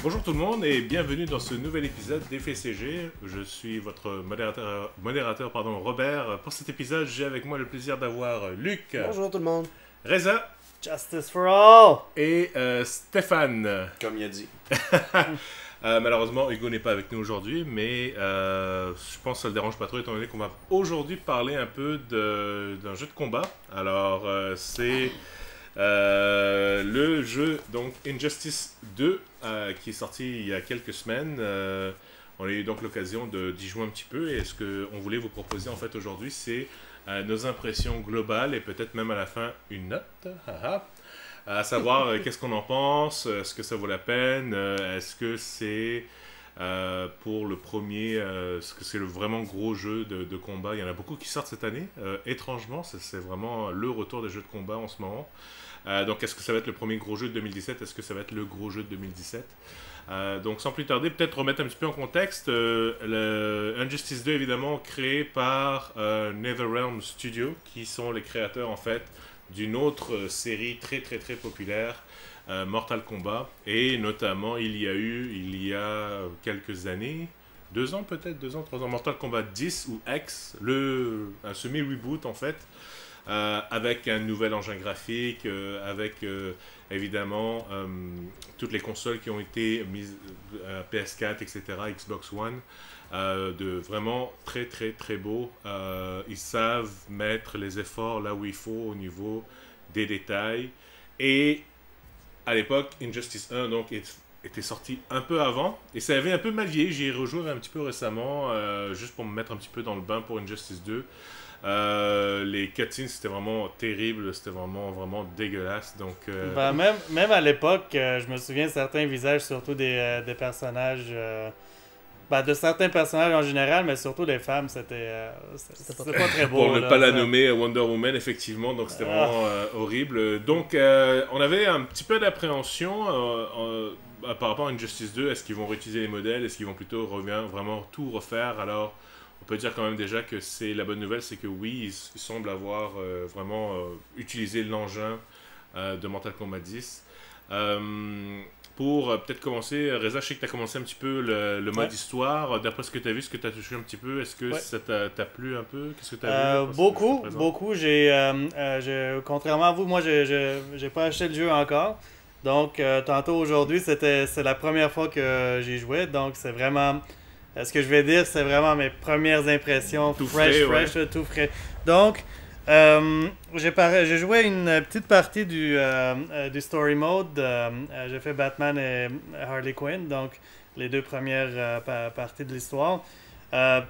Bonjour tout le monde et bienvenue dans ce nouvel épisode d'FCG. Je suis votre modérateur Robert. Pour cet épisode, j'ai avec moi le plaisir d'avoir Luc, Bonjour tout le monde. Reza Justice for all. et Stéphane. Comme il a dit. Malheureusement, Hugo n'est pas avec nous aujourd'hui, mais je pense que ça ne le dérange pas trop étant donné qu'on va aujourd'hui parler un peu d'un jeu de combat. Alors, c'est le jeu donc Injustice 2 qui est sorti il y a quelques semaines. On a eu donc l'occasion d'y jouer un petit peu et ce qu'on voulait vous proposer en fait aujourd'hui, c'est nos impressions globales et peut-être même à la fin une note. À savoir qu'est-ce qu'on en pense, est-ce que ça vaut la peine, est-ce que c'est pour le premier, est-ce que c'est le vraiment gros jeu de combat. Il y en a beaucoup qui sortent cette année, étrangement, c'est vraiment le retour des jeux de combat en ce moment. Donc est-ce que ça va être le premier gros jeu de 2017, est-ce que ça va être le gros jeu de 2017? Donc sans plus tarder, peut-être remettre un petit peu en contexte, le Injustice 2 évidemment créé par NetherRealm Studio, qui sont les créateurs en fait d'une autre série très très très populaire, Mortal Kombat, et notamment il y a quelques années, 2 ans peut-être, 2 ans, 3 ans, Mortal Kombat 10 ou X, un semi-reboot en fait, avec un nouvel engin graphique, avec évidemment toutes les consoles qui ont été mises, PS4, etc., Xbox One, de vraiment très très très beau. Ils savent mettre les efforts là où il faut au niveau des détails. Et à l'époque, Injustice 1 donc, était sorti un peu avant. Et ça avait un peu mal vieilli. J'y ai rejoué un petit peu récemment, juste pour me mettre un petit peu dans le bain pour Injustice 2. Les cutscenes c'était vraiment terrible, c'était vraiment dégueulasse. Donc, Même à l'époque, je me souviens de certains visages, surtout des personnages. De certains personnages en général, mais surtout les femmes, c'était pas très beau. Pour ne pas la nommer Wonder Woman, effectivement, donc c'était vraiment horrible. Donc, on avait un petit peu d'appréhension par rapport à Injustice 2. Est-ce qu'ils vont réutiliser les modèles? Est-ce qu'ils vont plutôt vraiment tout refaire? Alors, on peut dire quand même déjà que c'est la bonne nouvelle, c'est que oui, ils semblent avoir vraiment utilisé l'engin de Mortal Kombat 10. Pour peut-être commencer, Reza, je sais que tu as commencé un petit peu le mode histoire. D'après ce que tu as vu, ce que tu as touché un petit peu, est-ce que ça t'a plu un peu? Qu'est-ce que tu as vu? Beaucoup. Contrairement à vous, moi, j'ai pas acheté le jeu encore. Donc, tantôt aujourd'hui, c'est la première fois que j'y jouais. Donc, c'est vraiment... ce que je vais dire, c'est vraiment mes premières impressions. Tout fresh, frais. tout frais. Donc... j'ai joué une petite partie du story mode. J'ai fait Batman et Harley Quinn, donc les 2 premières parties de l'histoire.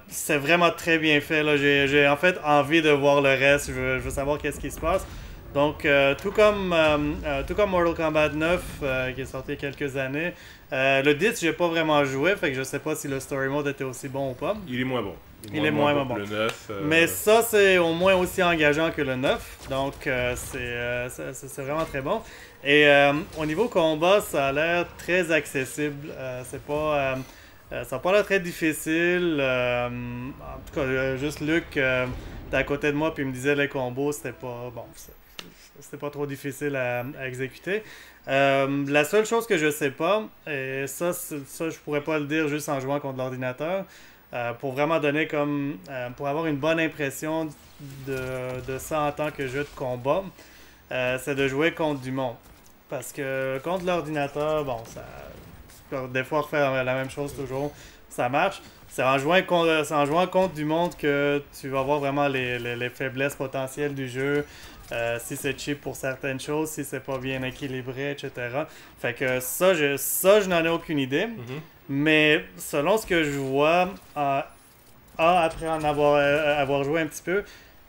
C'est vraiment très bien fait. Là. J'ai en fait envie de voir le reste. Je veux savoir qu'est-ce qui se passe. Donc, tout comme Mortal Kombat 9 qui est sorti il y a quelques années, le 10, j'ai pas vraiment joué, fait que je sais pas si le story mode était aussi bon ou pas. Il est moins bon. Il est moins bon. Le 9. Mais ça, c'est au moins aussi engageant que le 9. Donc, c'est vraiment très bon. Et au niveau combat, ça a l'air très accessible. C'est pas... ça n'a pas l'air très difficile. En tout cas, juste Luc était à côté de moi puis il me disait les combos, c'était pas... Bon, c'était pas trop difficile à exécuter. La seule chose que je sais pas, et ça je pourrais pas le dire juste en jouant contre l'ordinateur, pour vraiment donner comme... pour avoir une bonne impression de ça en tant que jeu de combat, c'est de jouer contre du monde. Parce que contre l'ordinateur, bon, des fois refaire la même chose toujours, ça marche. C'est en jouant contre du monde que tu vas voir vraiment les faiblesses potentielles du jeu. Si c'est cheap pour certaines choses, si c'est pas bien équilibré, etc. Fait que ça, je n'en ai aucune idée. Mais selon ce que je vois, après en avoir joué un petit peu,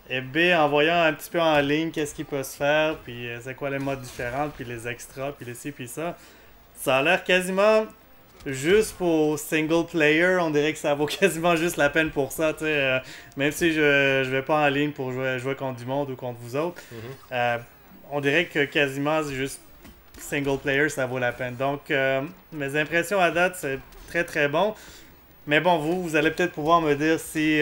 et B, en voyant un petit peu en ligne qu'est-ce qui peut se faire, puis c'est quoi les modes différents, puis les extras, puis les ci, puis ça a l'air quasiment juste pour single player. On dirait que ça vaut quasiment juste la peine pour ça, tu sais. Même si je vais pas en ligne pour jouer contre du monde ou contre vous autres, on dirait que quasiment c'est juste single player, ça vaut la peine. Donc, mes impressions à date, c'est très très bon. Mais bon, vous allez peut-être pouvoir me dire si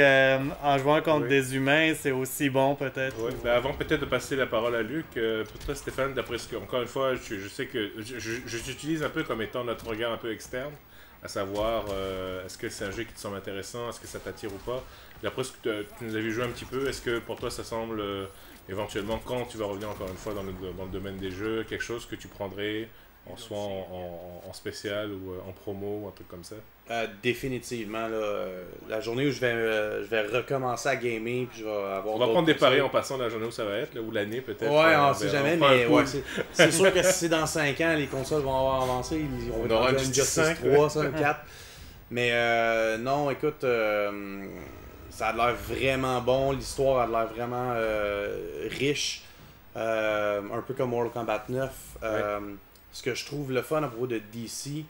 en jouant contre des humains, c'est aussi bon peut-être. Oui, ben avant peut-être de passer la parole à Luc, pour toi Stéphane, d'après ce que, encore une fois, je sais que je t'utilise un peu comme étant notre regard un peu externe, à savoir est-ce que c'est un jeu qui te semble intéressant, est-ce que ça t'attire ou pas. D'après ce que tu nous as vu jouer un petit peu, est-ce que pour toi ça semble éventuellement, quand tu vas revenir encore une fois dans le domaine des jeux, quelque chose que tu prendrais soit en spécial ou en promo ou un truc comme ça? Définitivement, là, la journée où je vais recommencer à gamer, puis je vais avoir. On va prendre des paris en passant la journée où ça va être, là, ou l'année peut-être. Ouais, on sait jamais, mais ouais, c'est sûr que si c'est dans 5 ans, les consoles vont avoir avancé, on va avoir une Justice 3, ça, une 4. Mais non, écoute, ça a l'air vraiment bon, l'histoire a l'air vraiment riche, un peu comme Mortal Kombat 9. Ce que je trouve le fun à propos de DC,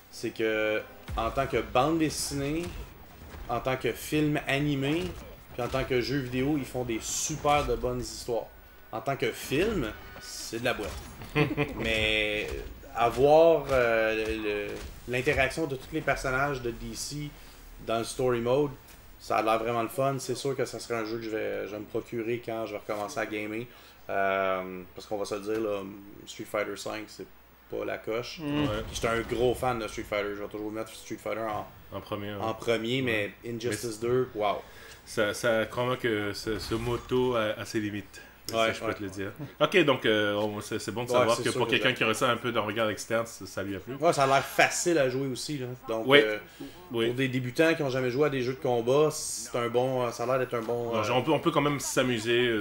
c'est que en tant que bande dessinée, en tant que film animé, puis en tant que jeu vidéo, ils font des super de bonnes histoires. En tant que film, c'est de la boîte. Mais avoir l'interaction de tous les personnages de DC dans le story mode, ça a l'air vraiment le fun. C'est sûr que ça serait un jeu que je vais me procurer quand je vais recommencer à gamer. Parce qu'on va se le dire, là, Street Fighter V, c'est pas la coche. J'étais un gros fan de Street Fighter. Je vais toujours mettre Street Fighter en premier, mais Injustice 2, wow. Ça crois-moi que ce motto a ses limites. Ça, je peux te le dire. Ok, donc c'est bon de savoir que pour quelqu'un qui ressent un peu d'un regard externe, ça lui a plu. Ouais, ça a l'air facile à jouer aussi. Là. Donc, pour des débutants qui n'ont jamais joué à des jeux de combat, ça a l'air d'être un bon. On peut quand même s'amuser.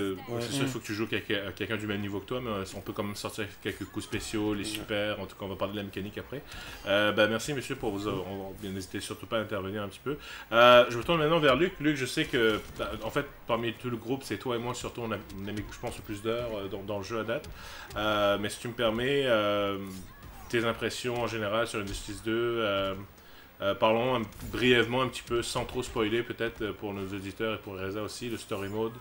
C'est sûr, il faut que tu joues à quelqu'un du même niveau que toi, mais on peut quand même sortir quelques coups spéciaux, les super. En tout cas, on va parler de la mécanique après. Merci, monsieur, pour n'hésitez surtout pas à intervenir un petit peu. Je me tourne maintenant vers Luc. Luc, je sais que, en fait, parmi tout le groupe, c'est toi et moi, surtout, on a mis, je pense, le plus d'heures dans le jeu à date. Mais si tu me permets, tes impressions en général sur Injustice 2, parlons brièvement un petit peu, sans trop spoiler peut-être pour nos auditeurs et pour Reza aussi, le story mode.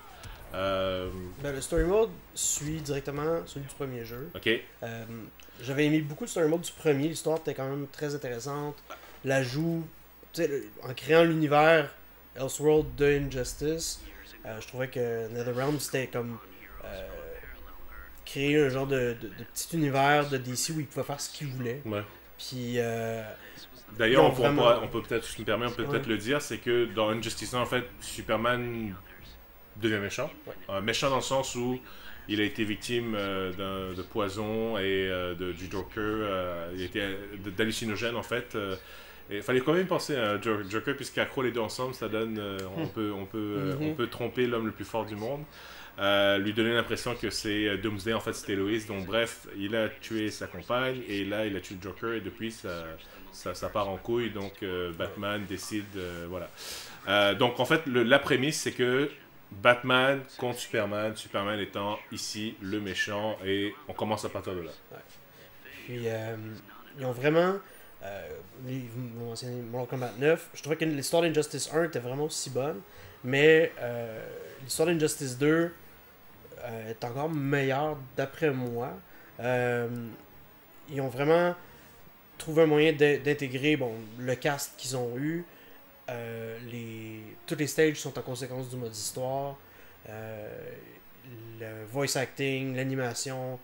Le story mode suit directement celui du premier jeu. Ok. J'avais aimé beaucoup le story mode du premier, l'histoire était quand même très intéressante. L'ajout, en créant l'univers Elseworld de Injustice, je trouvais que NetherRealm c'était comme créer un genre de petit univers de DC où il pouvait faire ce qu'il voulait. Ouais. Puis d'ailleurs, on peut peut-être, si tu me permets, on peut peut-être le dire, c'est que dans Injustice 1, en fait, Superman devient méchant. Méchant dans le sens où il a été victime de poison et du Joker. Il était d'hallucinogène, en fait. Il fallait quand même penser à un Joker, puisqu'accro les deux ensemble, ça donne. On peut tromper l'homme le plus fort du monde. Lui donner l'impression que c'est Doomsday, en fait c'était Lois. Donc bref, il a tué sa compagne et là il a tué le Joker et depuis ça part en couille. Donc Batman décide, voilà. Donc en fait la prémisse c'est que Batman contre Superman étant ici le méchant et on commence à partir de là. Ouais. Puis ils ont vraiment vous mentionnez Mortal Kombat 9. Je trouvais que l'histoire d'Injustice 1 était vraiment aussi bonne, mais l'histoire d'Injustice 2 est encore meilleure d'après moi. Ils ont vraiment trouvé un moyen d'intégrer le cast qu'ils ont eu. Tous les stages sont en conséquence du mode histoire. Le voice acting, l'animation.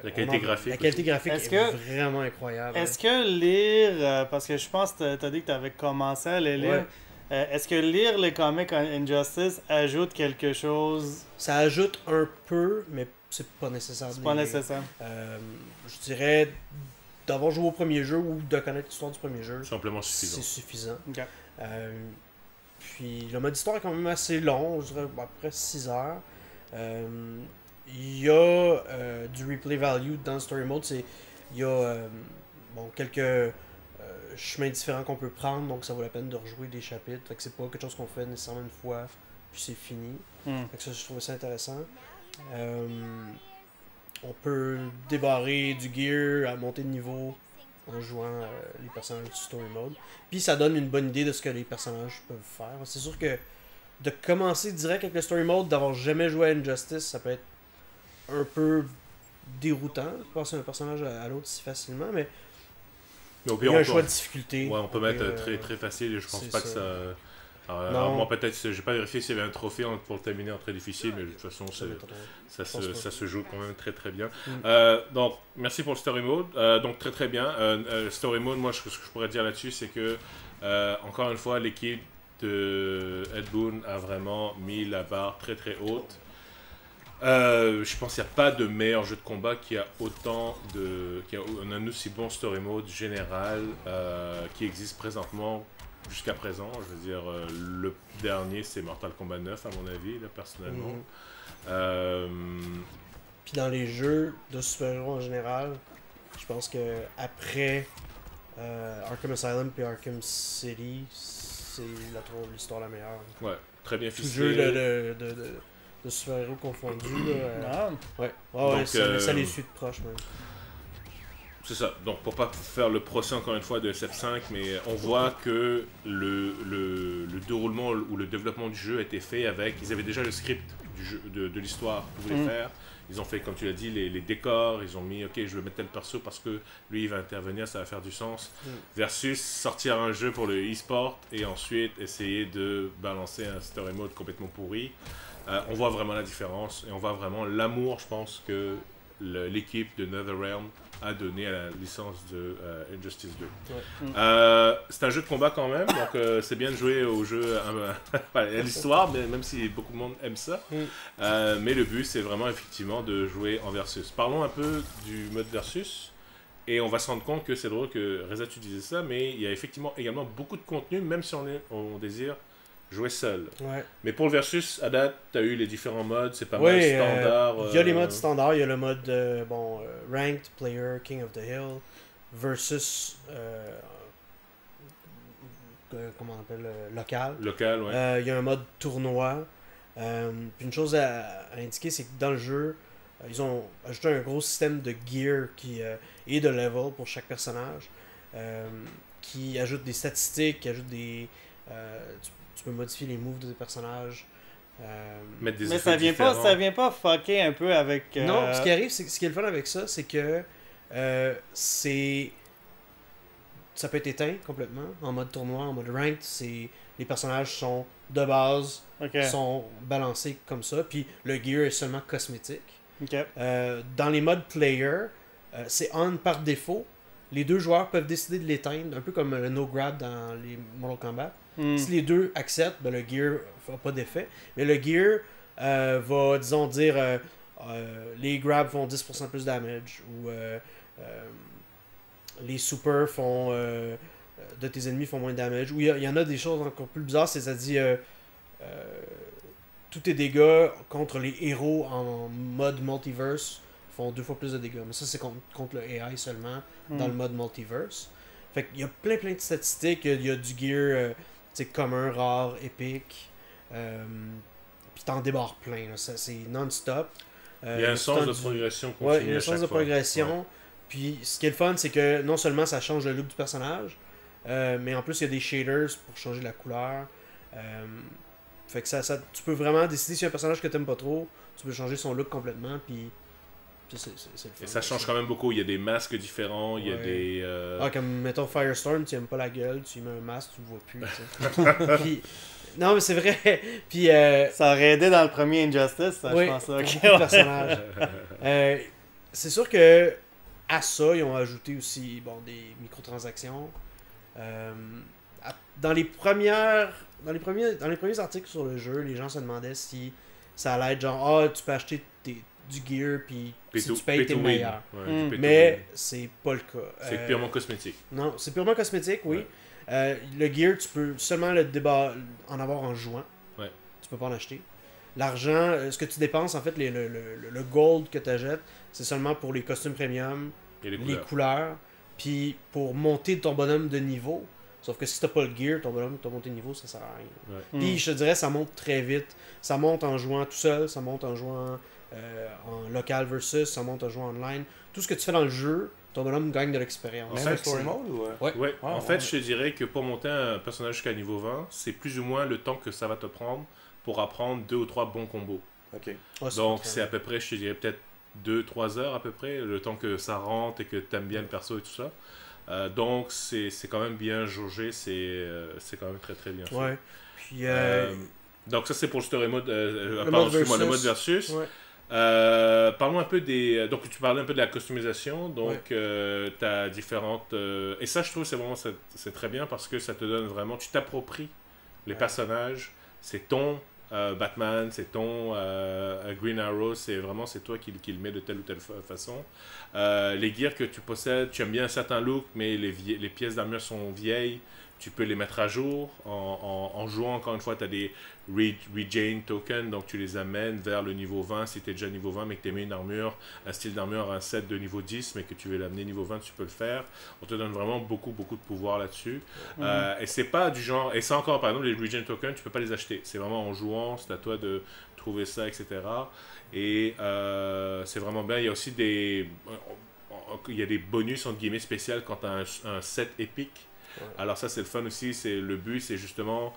La qualité graphique. La qualité graphique est vraiment incroyable. Est-ce que lire, parce que je pense que tu as dit que tu avais commencé à les lire, est-ce que lire les comics Injustice ajoute quelque chose? Ça ajoute un peu, mais c'est pas nécessaire. C'est pas nécessaire. Je dirais d'avoir joué au premier jeu ou de connaître l'histoire du premier jeu. Simplement suffisant. C'est suffisant. Okay. Puis le mode histoire est quand même assez long, je dirais à peu près 6 heures. Il y a du replay value dans le story mode. Il y a quelques chemins différents qu'on peut prendre, donc ça vaut la peine de rejouer des chapitres. Fait que c'est pas quelque chose qu'on fait nécessairement une fois, puis c'est fini. Fait que ça, je trouvais ça intéressant. On peut débarrer du gear, à monter de niveau en jouant les personnages du story mode. Puis ça donne une bonne idée de ce que les personnages peuvent faire. C'est sûr que de commencer direct avec le story mode, d'avoir jamais joué à Injustice, ça peut être un peu déroutant de passer d'un personnage à l'autre si facilement, mais Mais au Il y pire, a un encore, choix de difficulté. ouais, on peut mettre très très facile et je pense c'est pas que ça. ça. Non. Moi, peut-être, j'ai pas vérifié s'il y avait un trophée pour le terminer en très difficile, mais de toute façon, Ça m'étonnerait. ça se joue quand même très très bien. Mm. Donc, merci pour le story mode. Donc, très très bien. Story mode, moi, ce que je pourrais dire là-dessus, c'est que, encore une fois, l'équipe de Ed Boon a vraiment mis la barre très très haute. Je pense qu'il n'y a pas de meilleur jeu de combat qui a un aussi bon story mode général qui existe présentement jusqu'à présent. Je veux dire, le dernier c'est Mortal Kombat 9 à mon avis, là, personnellement. Puis dans les jeux de super-héros en général, je pense que après Arkham Asylum et Arkham City, c'est l'histoire la meilleure. Ouais, très bien Tout ficelé. jeu de super-héros confondus. Ah. Ouais, Donc, ça les suit de proche même. C'est ça. Donc, pour pas faire le procès encore une fois de SF5, mais on voit que le déroulement ou le développement du jeu a été fait avec. Ils avaient déjà le script du jeu, de l'histoire qu'ils voulaient faire. Ils ont fait, comme tu l'as dit, les décors. Ils ont mis, ok, je vais mettre tel perso parce que lui, il va intervenir, ça va faire du sens. Versus sortir un jeu pour le e-sport et ensuite essayer de balancer un story mode complètement pourri. On voit vraiment la différence et on voit vraiment l'amour, je pense, que l'équipe de NetherRealm a donné à la licence de Injustice 2. Ouais. C'est un jeu de combat quand même, donc c'est bien de jouer au jeu à l'histoire, même si beaucoup de monde aime ça. Mais le but, c'est vraiment effectivement de jouer en versus. Parlons un peu du mode versus. Et on va se rendre compte que c'est drôle que Reza tu disais ça, mais il y a effectivement également beaucoup de contenu, même si on désire jouer seul. Ouais. Mais pour le versus, à date, tu as eu les différents modes, c'est pas mal standard. Il y a les modes standards, il y a le mode Ranked Player, King of the Hill, versus comment on appelle, local. Local, ouais. Il y a un mode tournoi. Puis une chose à indiquer, c'est que dans le jeu, ils ont ajouté un gros système de gear et de level pour chaque personnage, qui ajoute des statistiques, qui ajoute des... tu peux modifier les moves des personnages. Mettre des Mais effets différents. ça vient pas fucker un peu avec... Non, ce qui arrive, ce qui est le fun avec ça, c'est que ça peut être éteint complètement en mode tournoi, en mode ranked. Les personnages sont de base, sont balancés comme ça, puis le gear est seulement cosmétique. Dans les modes player, c'est on par défaut. Les deux joueurs peuvent décider de l'éteindre, un peu comme le no grab dans les Mortal Kombat. Si les deux acceptent, ben, le gear n'a pas d'effet. Mais le gear va, disons, dire les grabs font 10% plus damage, ou les super de tes ennemis font moins de damage. Ou il y en a des choses encore plus bizarres, c'est-à-dire tous tes dégâts contre les héros en mode multiverse font 2 fois plus de dégâts. Mais ça, c'est contre le AI seulement, dans le mode multiverse. Fait qu'il y a plein de statistiques. Il y a du gear commun, rare, épique. Puis t'en débarres plein. Là. C'est non-stop. Il y a un sens de progression continue. Ouais, il y a un sens de progression. Ouais. Puis ce qui est le fun, c'est que non seulement ça change le look du personnage, mais en plus il y a des shaders pour changer la couleur. Fait que tu peux vraiment décider si y a un personnage que t'aimes pas trop, tu peux changer son look complètement. Puis c'est le fun. Et ça change quand même beaucoup. Il y a des masques différents, il y a des... comme mettons Firestorm, tu aimes pas la gueule, tu lui mets un masque, tu le vois plus. Puis, non, mais c'est vrai. Puis, ça aurait aidé dans le premier Injustice, ça, oui, je pense. beaucoup de personnages. C'est sûr que à ça, ils ont ajouté aussi des microtransactions. Dans les premiers articles sur le jeu, les gens se demandaient si ça allait être genre tu peux acheter du gear puis si tu payes t'es le meilleur. Mais c'est pas le cas. C'est purement cosmétique. Non, c'est purement cosmétique, oui. Le gear, tu peux seulement en avoir en jouant. Ouais. Tu peux pas en acheter. L'argent, ce que tu dépenses, en fait, le gold que tu achètes, c'est seulement pour les costumes premium, les couleurs, puis pour monter ton bonhomme de niveau. Sauf que si t'as pas le gear, ton bonhomme, t'as monté de niveau, ça sert à rien. Ouais. Puis je te dirais, ça monte très vite. Ça monte en jouant tout seul, ça monte en jouant en local versus, ça monte en jouant online. Tout ce que tu fais dans le jeu, ton bonhomme gagne de l'expérience. Même story mode ou... Ouais. En fait, je te dirais que pour monter un personnage jusqu'à niveau 20, c'est plus ou moins le temps que ça va te prendre pour apprendre 2 ou 3 bons combos. Okay. Donc c'est à peu près, je te dirais peut-être 2-3 heures à peu près, le temps que ça rentre et que tu aimes bien le perso et tout ça. Donc c'est quand même bien jaugé, c'est quand même très très bien fait. Ouais. Puis, donc ça c'est pour le story mode, le mode versus. Ouais. Parlons un peu des... Donc tu parlais un peu de la customisation, donc tu as différentes... et ça je trouve c'est très bien parce que ça te donne vraiment... Tu t'appropries les personnages, c'est ton Batman, c'est ton Green Arrow, c'est toi qui le mets de telle ou telle façon. Les gears que tu possèdes, tu aimes bien un certain look, mais les pièces d'armure sont vieilles, tu peux les mettre à jour en jouant. Encore une fois, tu as des Regain tokens, donc tu les amènes vers le niveau 20 si tu es déjà niveau 20 mais que tu as mis une armure, un style d'armure, un set de niveau 10 mais que tu veux l'amener niveau 20, tu peux le faire. On te donne vraiment beaucoup de pouvoir là-dessus. Et c'est pas du genre, et ça encore par exemple les Regain tokens, tu peux pas les acheter, c'est vraiment en jouant, c'est à toi de trouver ça, etc. Et c'est vraiment bien. Il y a aussi des bonus entre guillemets spéciaux quand tu as un set épique. Alors ça c'est le fun aussi, le but c'est justement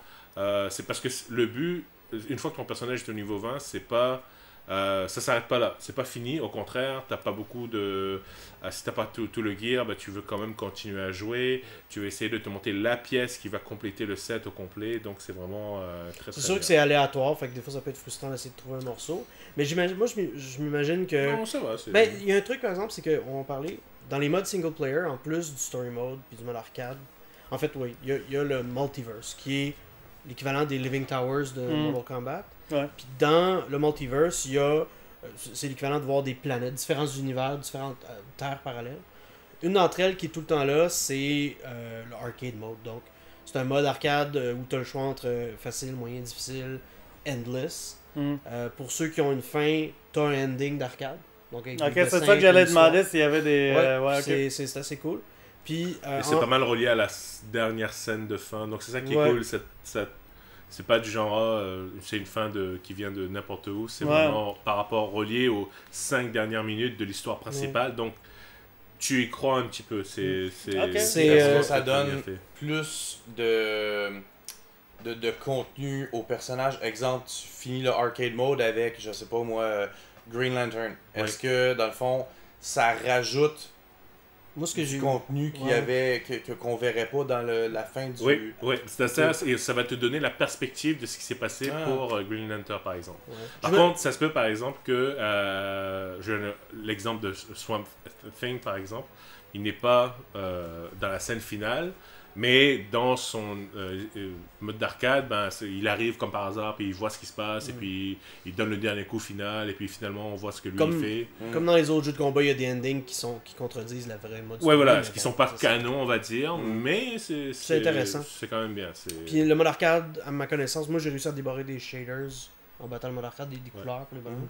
c'est parce que le but, une fois que ton personnage est au niveau 20, c'est pas ça s'arrête pas là, c'est pas fini, au contraire, t'as pas beaucoup de si t'as pas tout le gear, tu veux quand même continuer à jouer, tu veux essayer de te monter la pièce qui va compléter le set au complet, donc c'est vraiment très c'est sûr que c'est aléatoire, fait que des fois ça peut être frustrant d'essayer de trouver un morceau, mais moi je m'imagine que non, ça va, il y a un truc par exemple, c'est qu'on parlait dans les modes single player, en plus du story mode puis du mode arcade, en fait oui, il y a le multiverse qui est l'équivalent des Living Towers de Mortal Kombat. Ouais. Puis dans le multiverse, il y a c'est l'équivalent de voir des planètes, différents univers, différentes terres parallèles. Une d'entre elles qui est tout le temps là, c'est le arcade mode. Donc c'est un mode arcade où tu as le choix entre facile, moyen, difficile, endless. Pour ceux qui ont une fin, tu as un ending d'arcade. Donc ok, c'est ça que j'allais demander s'il y avait des... c'est assez cool. Puis, et c'est pas mal relié à la dernière scène de fin, donc c'est ça qui est cool. C'est pas du genre c'est une fin qui vient de n'importe où, c'est vraiment par rapport relié aux 5 dernières minutes de l'histoire principale, donc tu y crois un petit peu. Ça donne plus de contenu au personnage. Exemple, tu finis le arcade mode avec, je sais pas moi, Green Lantern. Est-ce que dans le fond ça rajoute du contenu qu'il y avait qu'on verrait pas dans la fin du... Oui, c'est ça, et ça va te donner la perspective de ce qui s'est passé pour Green Lantern par exemple. Par contre, ça se peut par exemple que l'exemple de Swamp Thing par exemple, il n'est pas dans la scène finale, mais dans son mode d'arcade, il arrive comme par hasard, puis il voit ce qui se passe, et puis il donne le dernier coup final, et puis finalement on voit ce que lui il fait. Comme dans les autres jeux de combat, il y a des endings qui contredisent la vraie mode. Ouais, voilà, qui sont pas canons, on va dire, mais c'est intéressant. C'est quand même bien. Puis le mode arcade, à ma connaissance, moi j'ai réussi à débarrer des shaders en battant le mode arcade, des couleurs pour les bonhommes.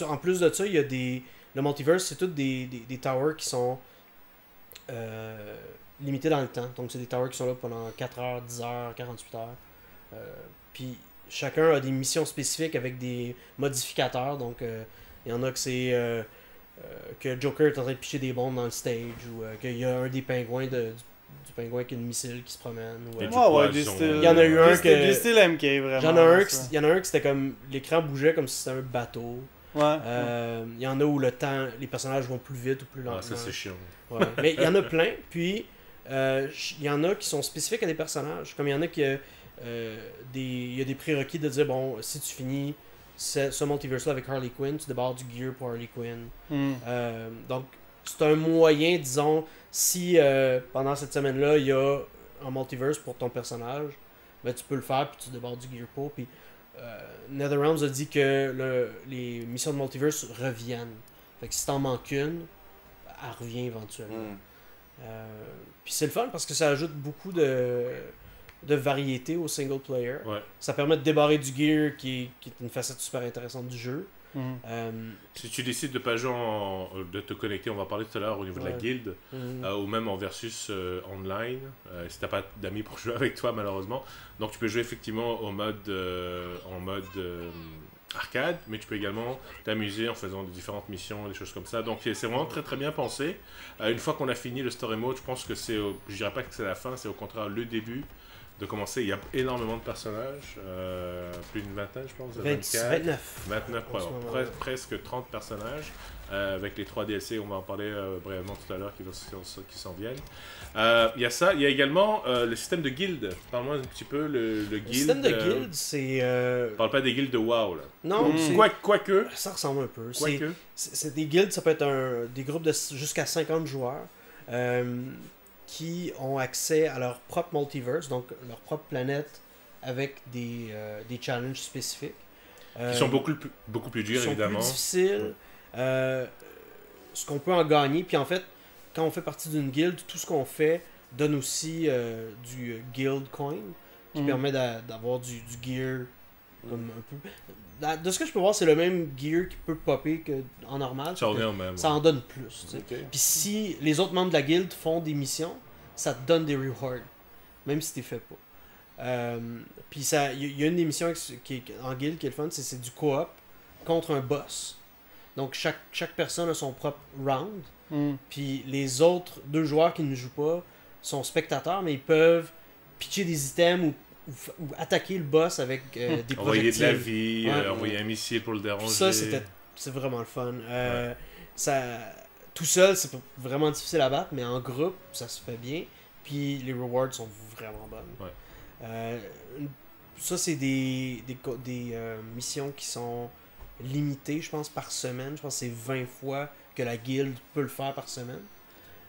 En plus de ça, il y a le multiverse, c'est tous des towers qui sont limité dans le temps. Donc c'est des towers qui sont là pendant 4 heures, 10 heures, 48 heures. Puis chacun a des missions spécifiques avec des modificateurs. Donc il y en a que c'est que Joker est en train de picher des bombes dans le stage, ou qu'il y a un des pingouins du pingouin qui a une missile qui se promène. Il y en a eu un que... Du style MK, vraiment. Il y en a un qui c'était comme... L'écran bougeait comme si c'était un bateau. Il y en a où les personnages vont plus vite ou plus lentement. Ça c'est chiant. Mais il y en a plein. Puis il y en a qui sont spécifiques à des personnages. Comme il y en a qui il y a des prérequis de dire bon, si tu finis ce multiverse là avec Harley Quinn, tu débarres du gear pour Harley Quinn. Donc c'est un moyen, disons, si pendant cette semaine là il y a un multiverse pour ton personnage, ben tu peux le faire puis tu débarres du gear pour. Puis NetherRealms a dit que les missions de multiverse reviennent. Fait que si t'en manques une, elle revient éventuellement. Puis c'est le fun parce que ça ajoute beaucoup de variété au single player. Ça permet de débarrer du gear qui est une facette super intéressante du jeu. Si tu décides de pas jouer de te connecter, on va parler tout à l'heure au niveau de la guilde, ou même en versus online, si t'as pas d'amis pour jouer avec toi malheureusement, donc tu peux jouer effectivement en mode arcade, mais tu peux également t'amuser en faisant de différentes missions, des choses comme ça. Donc c'est vraiment très très bien pensé. Une fois qu'on a fini le story mode, je pense que je dirais pas que c'est la fin, c'est au contraire le début de commencer. Il y a énormément de personnages, plus d'une vingtaine je pense, 29, presque 30 personnages. avec les 3 DLC, on va en parler brièvement tout à l'heure qui s'en viennent. Il y a ça, il y a également le système de guild. Parle-moi un petit peu le guild. Le système de guild, c'est... Parle pas des guilds de WoW, là. Non, Quoique. Ça ressemble un peu. Quoique. C'est des guilds, ça peut être des groupes de jusqu'à 50 joueurs qui ont accès à leur propre multiverse, donc leur propre planète avec des challenges spécifiques. Qui sont beaucoup plus durs, évidemment. Plus difficiles. Ce qu'on peut en gagner. Puis en fait, quand on fait partie d'une guilde, tout ce qu'on fait donne aussi du guild coin qui permet d'avoir du gear comme un peu. De ce que je peux voir, c'est le même gear qui peut popper qu'en normal. Ça revient au même. Ça en donne plus. Okay. Puis si les autres membres de la guilde font des missions, ça te donne des rewards. Même si tu les fais pas. Puis il y a une des missions qui est en guild qui est le fun, c'est du co-op contre un boss. Donc chaque personne a son propre round. Puis les autres 2 joueurs qui ne jouent pas sont spectateurs, mais ils peuvent pitcher des items ou attaquer le boss avec des projectiles. Envoyer de la vie, envoyer un missile pour le déranger. Puis ça, c'est vraiment le fun. Tout seul, c'est vraiment difficile à battre, mais en groupe, ça se fait bien. Puis les rewards sont vraiment bonnes. Ouais. Ça, c'est des missions qui sont limitées, je pense, par semaine. Je pense que c'est 20 fois que la guilde peut le faire par semaine.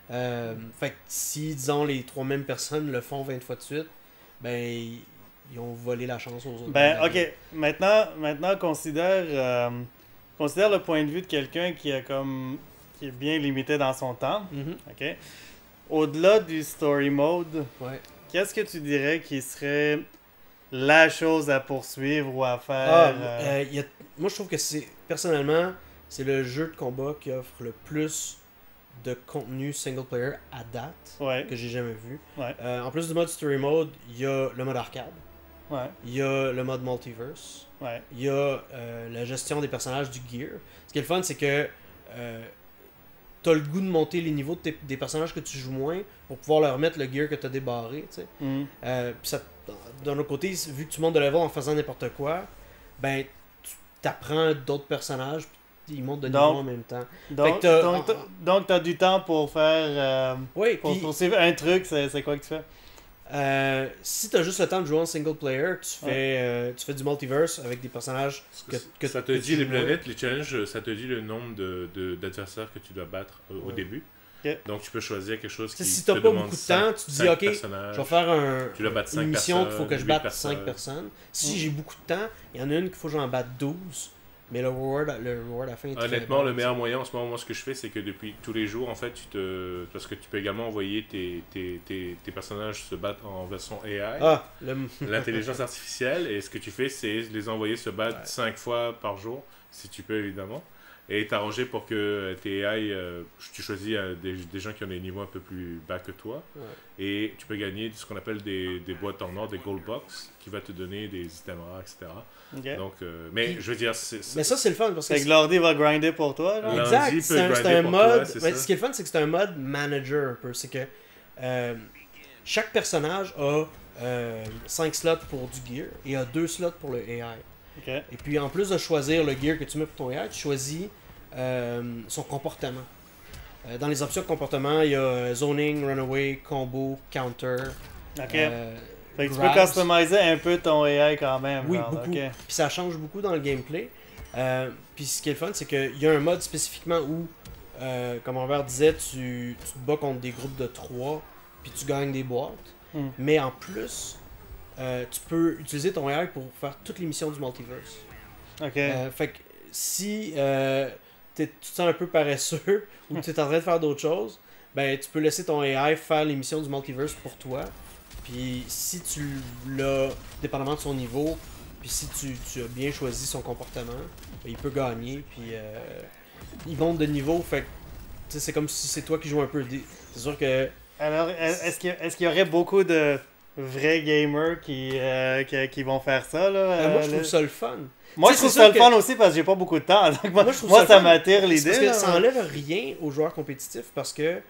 Fait que si, disons, les 3 mêmes personnes le font 20 fois de suite, ben, ils ont volé la chance aux autres. Ben, ok. Maintenant considère le point de vue de quelqu'un qui est bien limité dans son temps. Ok. Au-delà du story mode, qu'est-ce que tu dirais qui serait la chose à poursuivre ou à faire? Moi, je trouve que personnellement, c'est le jeu de combat qui offre le plus de contenu single player à date que j'ai jamais vu. En plus du mode story mode, il y a le mode arcade. Il y a le mode multiverse. Il y a la gestion des personnages du gear. Ce qui est le fun, c'est que t'as le goût de monter les niveaux des personnages que tu joues moins pour pouvoir leur mettre le gear que t'as débarré. Puis d'un autre côté, vu que tu montes de level en faisant n'importe quoi, ben tu t'apprends d'autres personnages, puis ils montent de niveau en même temps. Donc t'as du temps pour faire pour poursuivre un truc, c'est quoi que tu fais? Si t'as juste le temps de jouer en single player, tu fais du multiverse avec des personnages que ça te dit les planètes, les challenges, ça te dit le nombre d'adversaires que tu dois battre au début. Donc tu peux choisir quelque chose qui si t'as pas beaucoup de temps, tu te dis ok, je vais faire une mission qu'il faut que je batte 5 personnes. Si j'ai beaucoup de temps, il y en a une qu'il faut que j'en batte 12. Mais le reward à la fin est honnêtement, le meilleur moyen en ce moment, moi, ce que je fais, c'est que depuis tous les jours, en fait, parce que tu peux également envoyer tes personnages se battre en version AI, l'intelligence artificielle, et ce que tu fais, c'est les envoyer se battre 5 fois par jour, si tu peux, évidemment, et t'arranger pour que tes AI, tu choisis des gens qui ont des niveaux un peu plus bas que toi, et tu peux gagner ce qu'on appelle des boîtes en or, des gold box, qui va te donner des items rares, etc. Donc, mais je veux dire, mais ça c'est le fun parce que Lordi va grinder pour toi. Là. Exact, c'est un mode. Ce qui est le fun, c'est que c'est un mode manager un peu. C'est que chaque personnage a 5 slots pour du gear et a 2 slots pour le AI. Et puis en plus de choisir le gear que tu mets pour ton AI, tu choisis son comportement. Dans les options de comportement, il y a zoning, runaway, combo, counter. Fait que tu peux customiser un peu ton AI quand même. Oui, beaucoup. Puis ça change beaucoup dans le gameplay. Puis ce qui est le fun, c'est qu'il y a un mode spécifiquement où, comme Robert disait, tu te bats contre des groupes de 3, puis tu gagnes des boîtes. Mais en plus, tu peux utiliser ton AI pour faire toutes les missions du multiverse. Fait que si tu te sens un peu paresseux ou tu es en train de faire d'autres choses, ben tu peux laisser ton AI faire les missions du multiverse pour toi. Puis si tu l'as, dépendamment de son niveau, puis si tu as bien choisi son comportement, ben, il peut gagner. Puis il monte de niveau, fait que c'est comme si c'est toi qui joues un peu. C'est sûr que... Alors, est-ce qu'il y aurait beaucoup de vrais gamers qui vont faire ça là? Moi, je trouve ça le fun. Moi, je trouve ça le fun aussi parce que j'ai pas beaucoup de temps. Donc moi ça m'attire l'idée. Parce que ça enlève rien aux joueurs compétitifs parce que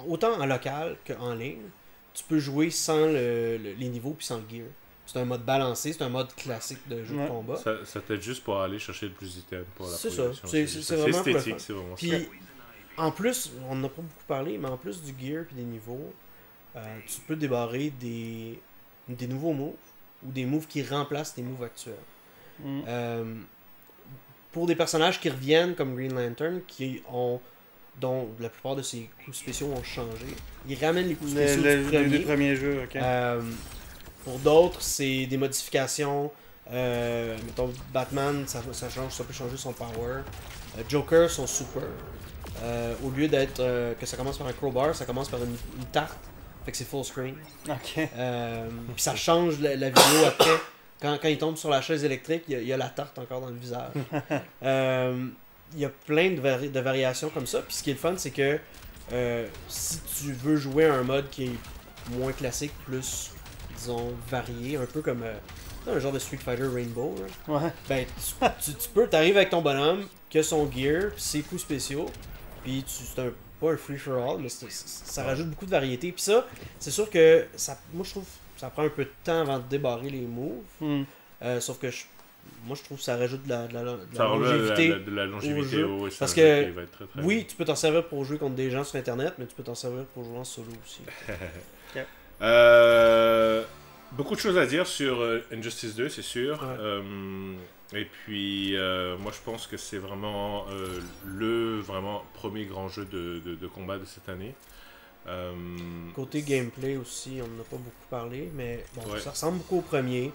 autant en local qu'en ligne, tu peux jouer sans les niveaux puis sans le gear. C'est un mode balancé, c'est un mode classique de jeu de combat. Ça t'aide juste pour aller chercher le plus d'items pour la C'est progression. C'est vraiment esthétique, c'est vraiment ça. Puis, en plus, on n'a pas beaucoup parlé, mais en plus du gear et des niveaux, tu peux débarrer des nouveaux moves ou des moves qui remplacent tes moves actuels. Pour des personnages qui reviennent comme Green Lantern, dont la plupart de ses coups spéciaux ont changé, ils ramènent les coups spéciaux du premier jeu. Okay. Pour d'autres, c'est des modifications. Mettons, Batman, ça peut changer son power. Joker, son super. Au lieu d'être que ça commence par un crowbar, ça commence par une tarte. Fait que c'est full screen. Ok. Puis ça change la vidéo après. Quand il tombe sur la chaise électrique, il y a la tarte encore dans le visage. Il y a plein de variations comme ça. Puis ce qui est le fun, c'est que si tu veux jouer à un mode qui est moins classique, plus, disons, varié, un peu comme un genre de Street Fighter Rainbow, là, ben tu t'arrives avec ton bonhomme, qui a son gear, ses coups spéciaux, puis c'est pas un free-for-all, mais ça rajoute beaucoup de variété. Puis ça, c'est sûr que moi je trouve ça prend un peu de temps avant de débarrer les moves. Sauf que moi je trouve que ça rajoute de la longévité. De la longévité au jeu. Parce que oui, tu peux t'en servir pour jouer contre des gens sur internet, mais tu peux t'en servir pour jouer en solo aussi. Beaucoup de choses à dire sur Injustice 2, c'est sûr. Et puis, moi je pense que c'est vraiment le premier grand jeu de combat de cette année. Côté gameplay aussi, on n'en a pas beaucoup parlé, mais bon, ça ressemble beaucoup au premier.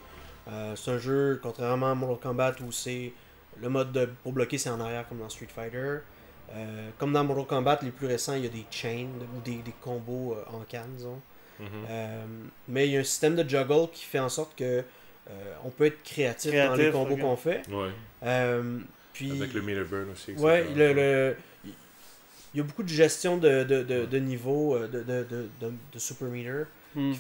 C'est un jeu, contrairement à Mortal Kombat, où c'est le mode pour bloquer, c'est en arrière comme dans Street Fighter. Comme dans Mortal Kombat, les plus récents, il y a des chains ou des combos en canne, disons. Mais il y a un système de juggle qui fait en sorte que on peut être créatif dans les combos qu'on fait. Puis, avec le meter burn aussi. il y a beaucoup de gestion de niveau de super meter qui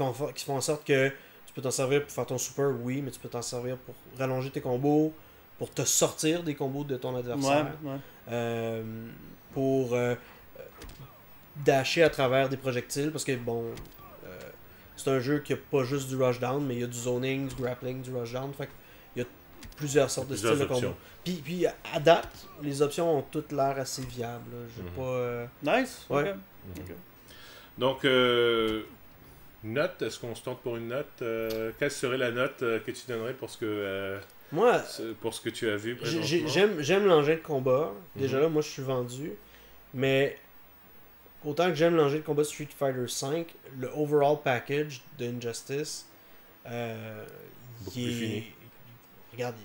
font en sorte que tu peux t'en servir pour faire ton super, oui, mais tu peux t'en servir pour rallonger tes combos, pour te sortir des combos de ton adversaire, pour dasher à travers des projectiles, parce que bon, c'est un jeu qui a pas juste du rushdown, mais il y a du zoning, du grappling, du rushdown, fait il y a plusieurs sortes de styles de combo. Puis à date, les options ont toutes l'air assez viables. J'ai pas. Nice. Ouais. Okay. Donc, note, est-ce qu'on se tente pour une note quelle serait la note que tu donnerais pour ce que pour ce que tu as vu présentement? J'aime l'engin de combat. Déjà là, moi je suis vendu. Mais autant que j'aime l'engin de combat Street Fighter V, le overall package d'Injustice, beaucoup plus fini. Regarde,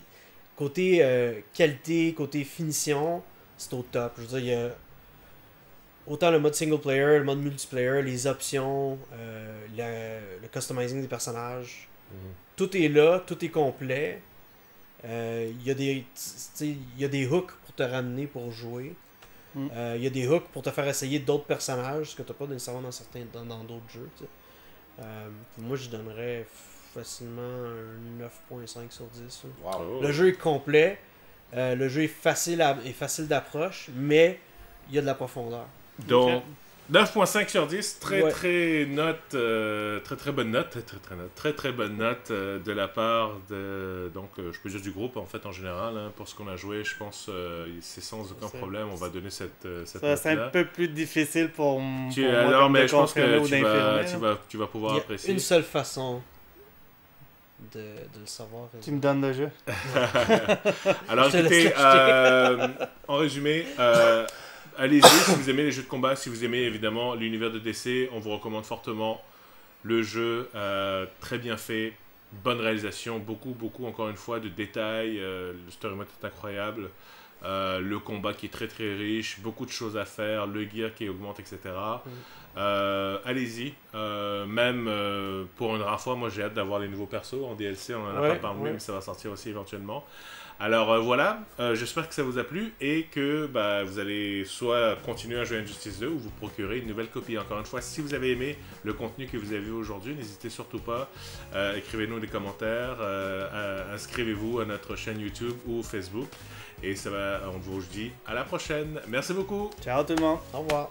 côté qualité, côté finition, c'est au top. Je veux dire, il y a autant le mode single player, le mode multiplayer, les options, le customizing des personnages. Tout est là, tout est complet. Il y a des hooks pour te ramener pour jouer. Il y a des hooks pour te faire essayer d'autres personnages, ce que tu n'as pas nécessairement dans d'autres jeux. Moi, je donnerais facilement un 9.5 sur 10. Wow. Le jeu est complet. Le jeu est facile d'approche, mais il y a de la profondeur. Donc, 9.5 sur 10, très bonne note, très bonne note de la part de, donc je peux dire du groupe en fait en général, hein, pour ce qu'on a joué, je pense c'est sans aucun problème, on va donner cette note-là. C'est un peu plus difficile pour moi alors, mais je pense que tu vas pouvoir apprécier. Il y a une seule façon de le savoir. Tu me donnes le jeu. Alors écoutez, en résumé, allez-y si vous aimez les jeux de combat, si vous aimez évidemment l'univers de DC, on vous recommande fortement le jeu, très bien fait, bonne réalisation, beaucoup encore une fois de détails, le story mode est incroyable, le combat qui est très riche, beaucoup de choses à faire, le gear qui augmente, etc. Allez-y, même pour une rare fois, moi j'ai hâte d'avoir les nouveaux persos en DLC, on en a pas parlé, mais ça va sortir aussi éventuellement. Alors voilà, j'espère que ça vous a plu et que vous allez soit continuer à jouer à Injustice 2 ou vous procurer une nouvelle copie. Encore une fois, si vous avez aimé le contenu que vous avez vu aujourd'hui, n'hésitez surtout pas, écrivez-nous des commentaires, inscrivez-vous à notre chaîne YouTube ou Facebook et on vous dit à la prochaine. Merci beaucoup. Ciao tout le monde. Au revoir.